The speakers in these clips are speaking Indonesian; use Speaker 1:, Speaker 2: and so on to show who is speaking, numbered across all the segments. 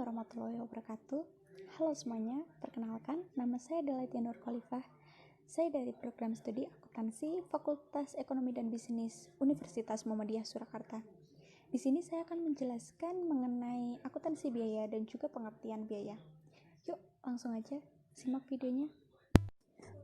Speaker 1: warahmatullahi wabarakatuh. Halo semuanya, perkenalkan nama saya adalah Tia Nur Khalifah. Saya dari program studi akuntansi Fakultas Ekonomi dan Bisnis Universitas Muhammadiyah Surakarta. Di sini saya akan menjelaskan mengenai akuntansi biaya dan juga pengertian biaya. Yuk, langsung aja simak videonya.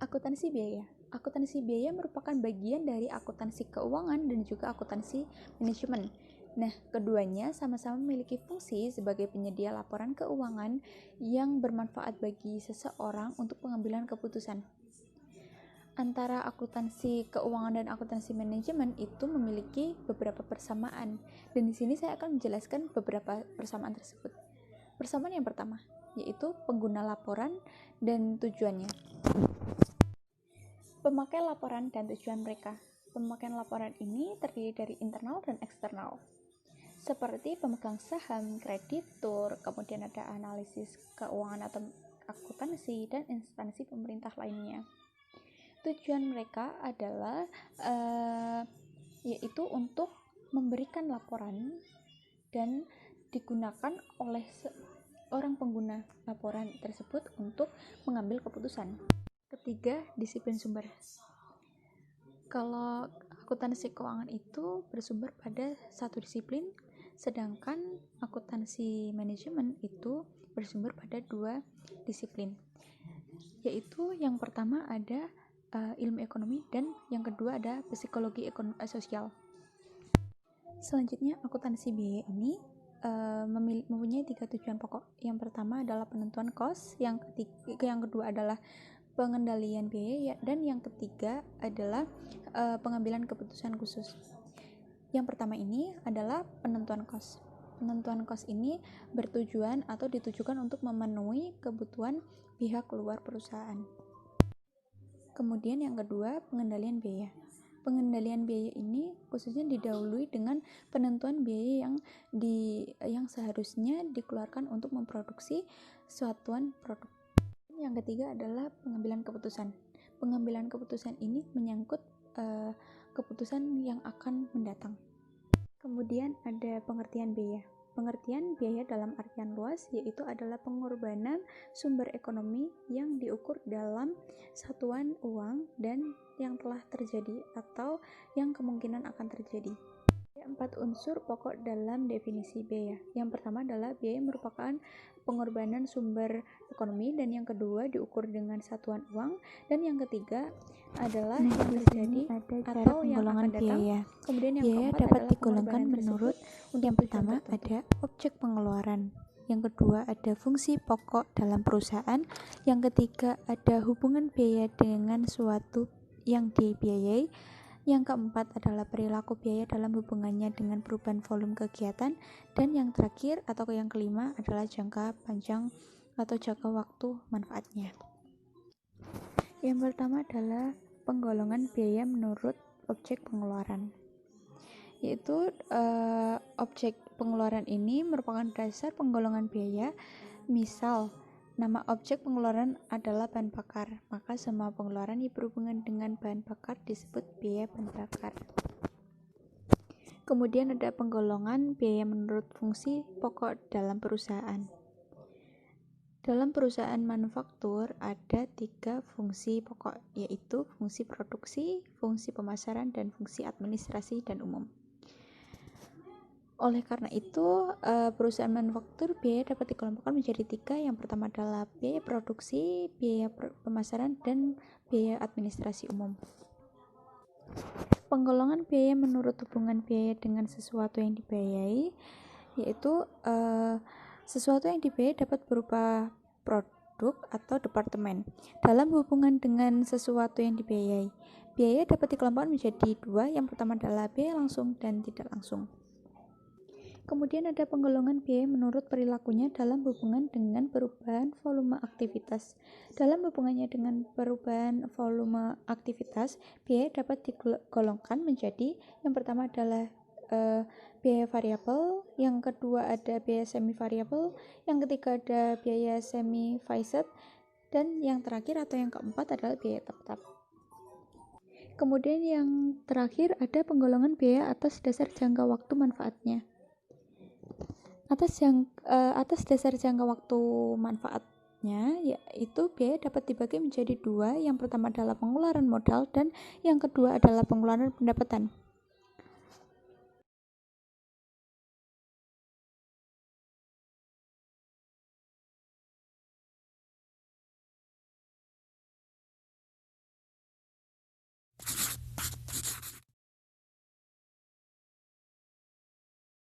Speaker 1: Akuntansi biaya. Akuntansi biaya merupakan bagian dari akuntansi keuangan dan juga akuntansi manajemen. Nah, keduanya sama-sama memiliki fungsi sebagai penyedia laporan keuangan yang bermanfaat bagi seseorang untuk pengambilan keputusan. Antara akuntansi keuangan dan akuntansi manajemen itu memiliki beberapa persamaan, dan di sini saya akan menjelaskan beberapa persamaan tersebut. Persamaan yang pertama, yaitu pengguna laporan dan tujuannya. Pemakai laporan dan tujuan mereka. Pemakaian laporan ini terdiri dari internal dan eksternal, seperti pemegang saham, kreditur, kemudian ada analisis keuangan atau akuntansi, dan instansi pemerintah lainnya. Tujuan mereka adalah yaitu untuk memberikan laporan dan digunakan oleh orang pengguna laporan tersebut untuk mengambil keputusan. Ketiga, disiplin sumber. Kalau akuntansi keuangan itu bersumber pada satu disiplin, sedangkan akuntansi manajemen itu bersumber pada dua disiplin, yaitu yang pertama ada ilmu ekonomi dan yang kedua ada psikologi sosial. Selanjutnya, akuntansi biaya ini mempunyai 3 tujuan pokok. Yang pertama adalah penentuan cost, yang kedua adalah pengendalian biaya, dan yang ketiga adalah pengambilan keputusan khusus. Yang pertama ini adalah penentuan cost. Penentuan cost ini bertujuan atau ditujukan untuk memenuhi kebutuhan pihak luar perusahaan. Kemudian yang kedua, pengendalian biaya. Pengendalian biaya ini khususnya didahului dengan penentuan biaya yang seharusnya dikeluarkan untuk memproduksi suatuan produk. Yang ketiga adalah pengambilan keputusan. Pengambilan keputusan ini menyangkut keputusan yang akan mendatang. Kemudian ada pengertian biaya. Pengertian biaya dalam artian luas yaitu adalah pengorbanan sumber ekonomi yang diukur dalam satuan uang dan yang telah terjadi atau yang kemungkinan akan terjadi. Ada 4 unsur pokok dalam definisi biaya. Yang pertama adalah biaya merupakan pengorbanan sumber ekonomi, dan yang kedua diukur dengan satuan uang, dan yang ketiga adalah yang terjadi atau yang akan datang. Kemudian yang
Speaker 2: biaya
Speaker 1: keempat
Speaker 2: dapat
Speaker 1: adalah
Speaker 2: digolongkan menurut yang pertama ada objek pengeluaran, yang kedua ada fungsi pokok dalam perusahaan, yang ketiga ada hubungan biaya dengan suatu yang dibiayai, yang keempat adalah perilaku biaya dalam hubungannya dengan perubahan volume kegiatan, dan yang terakhir atau yang kelima adalah jangka panjang atau jangka waktu manfaatnya. Yang pertama adalah penggolongan biaya menurut objek pengeluaran, yaitu objek pengeluaran ini merupakan dasar penggolongan biaya. Misal, nama objek pengeluaran adalah bahan bakar, maka semua pengeluaran yang berhubungan dengan bahan bakar disebut biaya bahan bakar. Kemudian ada penggolongan biaya menurut fungsi pokok dalam perusahaan. Dalam perusahaan manufaktur ada 3 fungsi pokok, yaitu fungsi produksi, fungsi pemasaran, dan fungsi administrasi dan umum. Oleh karena itu, perusahaan manufaktur biaya dapat dikelompokkan menjadi 3. Yang pertama adalah biaya produksi, biaya pemasaran, dan biaya administrasi umum. Penggolongan biaya menurut hubungan biaya dengan sesuatu yang dibiayai, yaitu sesuatu yang dibiayai dapat berupa produk atau departemen. Dalam hubungan dengan sesuatu yang dibiayai, biaya dapat dikelompokkan menjadi 2. Yang pertama adalah biaya langsung dan tidak langsung. Kemudian ada penggolongan biaya menurut perilakunya dalam hubungan dengan perubahan volume aktivitas. Dalam hubungannya dengan perubahan volume aktivitas, biaya dapat digolongkan menjadi yang pertama adalah biaya variabel, yang kedua ada biaya semi variabel, yang ketiga ada biaya semi fixed, dan yang terakhir atau yang keempat adalah biaya tetap. Kemudian yang terakhir ada penggolongan biaya atas dasar jangka waktu manfaatnya. Atas dasar jangka waktu manfaatnya, yaitu biaya dapat dibagi menjadi dua. Yang pertama adalah pengeluaran modal dan yang kedua adalah pengeluaran pendapatan.